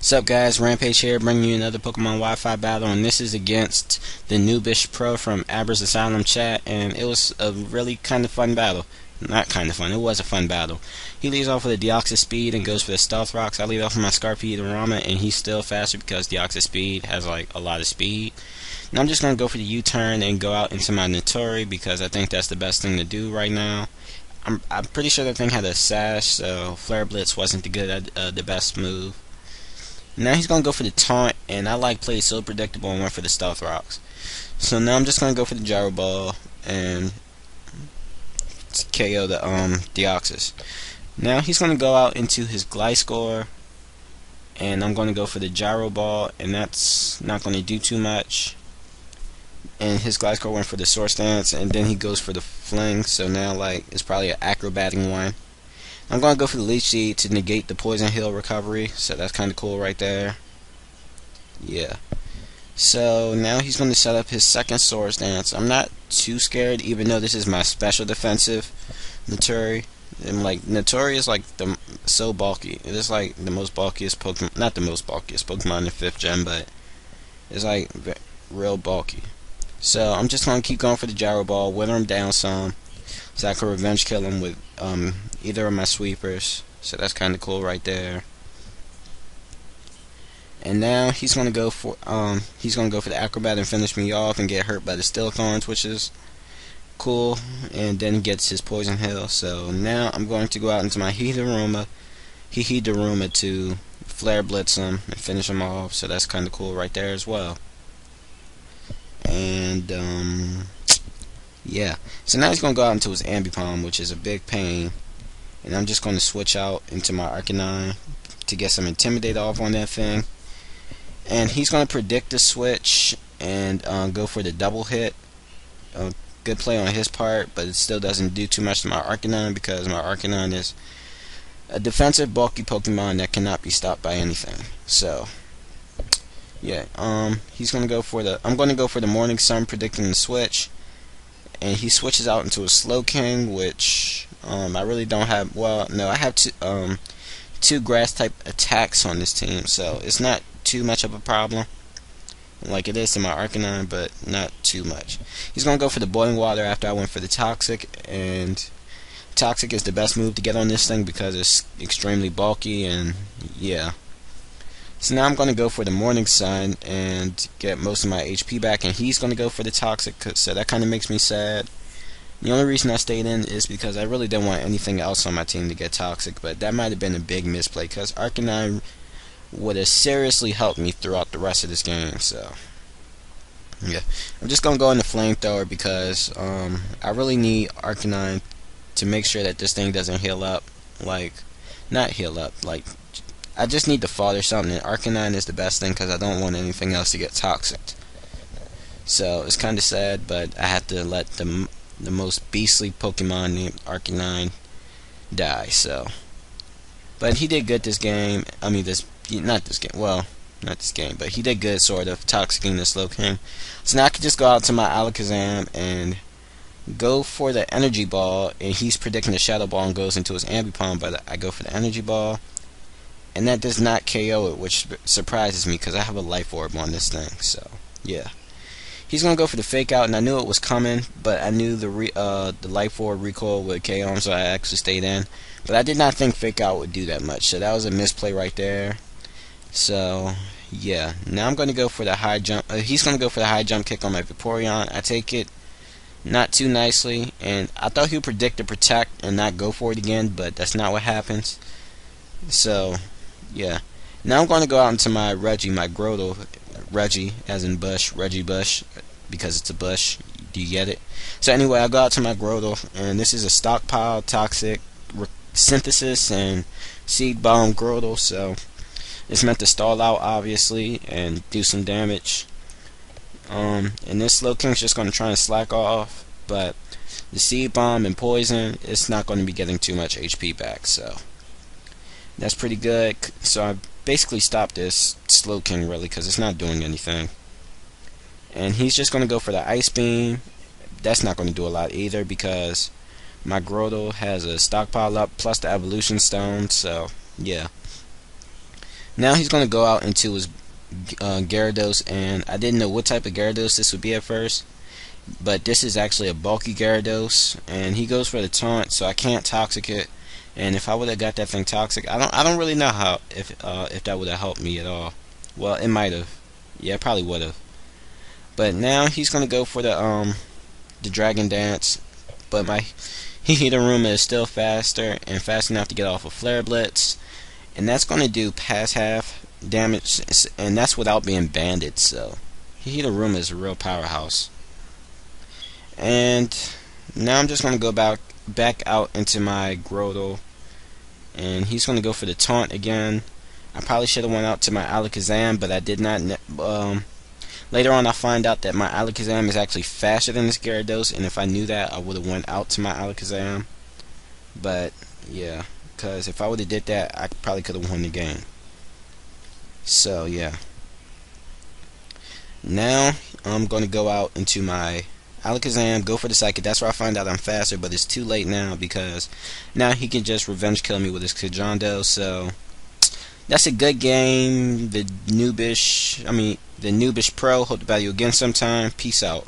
What's up guys, Rampage here, bringing you another Pokemon Wi-Fi battle, and this is against the Noobish Pro from Abras-Asylum chat, and it was a really kind of fun battle. Not kind of fun, it was a fun battle. He leads off with a Deoxys Speed and goes for the Stealth Rocks. I lead off with my Scarpedo, and he's still faster because Deoxys Speed has like a lot of speed. Now I'm just going to go for the U-turn and go out into my Notori because I think that's the best thing to do right now. I'm pretty sure that thing had a sash, so Flare Blitz wasn't the best move. Now he's going to go for the taunt, and I like played so predictable and went for the Stealth Rocks. So now I'm just going to go for the Gyro Ball and KO the Deoxys. Now he's going to go out into his Gliscor, and I'm going to go for the Gyro Ball, and that's not going to do too much. And his Gliscor went for the Swords Dance, and then he goes for the Fling, so now like it's probably an acrobatic one. I'm going to go for the Leech Seed to negate the Poison Heal recovery, so that's kind of cool right there. Yeah. So now he's going to set up his second Swords Dance. I'm not too scared, even though this is my special defensive Notori. And like Notori is like so bulky. It is like the most bulkiest Pokemon, not the most bulkiest Pokemon in 5th gen, but it's like real bulky. So I'm just going to keep going for the Gyro Ball, wither him down some, so I can revenge kill him with either of my sweepers. So that's kind of cool right there. And now he's gonna go for the acrobat and finish me off and get hurt by the Steel Thorns, which is cool. And then he gets his Poison Hill. So now I'm going to go out into my Heateruma to Flare Blitz him and finish him off. So that's kind of cool right there as well. And yeah, so now he's going to go out into his Ambipom, which is a big pain. And I'm just going to switch out into my Arcanine to get some Intimidate off on that thing. And he's going to predict the switch and go for the double hit. Good play on his part, but it still doesn't do too much to my Arcanine because my Arcanine is a defensive, bulky Pokemon that cannot be stopped by anything. So yeah, he's going to go for I'm going to go for the Morning Sun, predicting the switch. And he switches out into a Slowking, which I really don't have. Well, no, I have two grass type attacks on this team, so it's not too much of a problem like it is to my Arcanine, but not too much. He's gonna go for the Boiling Water after I went for the Toxic, and Toxic is the best move to get on this thing because it's extremely bulky, and yeah. So now I'm going to go for the Morning Sun and get most of my HP back, and he's going to go for the Toxic, so that kind of makes me sad. The only reason I stayed in is because I really didn't want anything else on my team to get Toxic, but that might have been a big misplay because Arcanine would have seriously helped me throughout the rest of this game. So yeah, I'm just going to go into Flamethrower because I really need Arcanine to make sure that this thing doesn't heal up, like, not heal up, like, I just need to fodder something, and Arcanine is the best thing because I don't want anything else to get Toxic. So it's kind of sad, but I have to let the most beastly Pokemon named Arcanine die. So, but he did good this game. I mean, not this game. Well, not this game, but he did good, sort of, Toxicking the Slowking. So now I can just go out to my Alakazam and go for the Energy Ball, and he's predicting the Shadow Ball and goes into his Ambipom, but I go for the Energy Ball. And that does not KO it, which surprises me because I have a Life Orb on this thing. So yeah, he's gonna go for the Fake Out, and I knew it was coming, but I knew the Life Orb recoil would KO him, so I actually stayed in. But I did not think Fake Out would do that much, so that was a misplay right there. So yeah, now I'm gonna go for the high jump. He's gonna go for the high jump kick on my Vaporeon. I take it not too nicely, and I thought he would predict the Protect and not go for it again, but that's not what happens. So yeah, now I'm going to go out into my Reggie, my Grotle, Reggie as in Bush, Reggie Bush, because it's a bush. Do you get it? So anyway, I go out to my Grotle, and this is a Stockpile, Toxic, Synthesis, and Seed Bomb Grotle, so it's meant to stall out, obviously, and do some damage. And this Slowking's just going to try and slack off, but the Seed Bomb and Poison, it's not going to be getting too much HP back, so that's pretty good. So I basically stopped this Slowking really because it's not doing anything. And he's just going to go for the Ice Beam. That's not going to do a lot either because my Grotle has a stockpile up plus the Evolution Stone. So yeah. Now he's gonna go out into his Gyarados, and I didn't know what type of Gyarados this would be at first, but this is actually a bulky Gyarados, and he goes for the taunt, so I can't toxic it. And if I would have got that thing toxic, I don't really know how if that would have helped me at all. Well, it might have. Yeah, it probably would have. But now he's gonna go for the Dragon Dance, but my Heateruma is still faster and fast enough to get off a Flare Blitz, and that's gonna do past half damage, and that's without being banded. So Heateruma is a real powerhouse. And now I'm just gonna go back out into my Grotle, and he's gonna go for the taunt again. I probably should have went out to my Alakazam, but I did not. Later on, I find out that my Alakazam is actually faster than this Gyarados, and if I knew that, I would have went out to my Alakazam. But yeah, because if I would have did that, I probably could have won the game. So yeah. Now I'm going to go out into my Alakazam, go for the Psychic. That's where I find out I'm faster, but it's too late now because now he can just revenge kill me with his Kajondo. So that's a good game. The Noobish Pro. Hope to battle you again sometime. Peace out.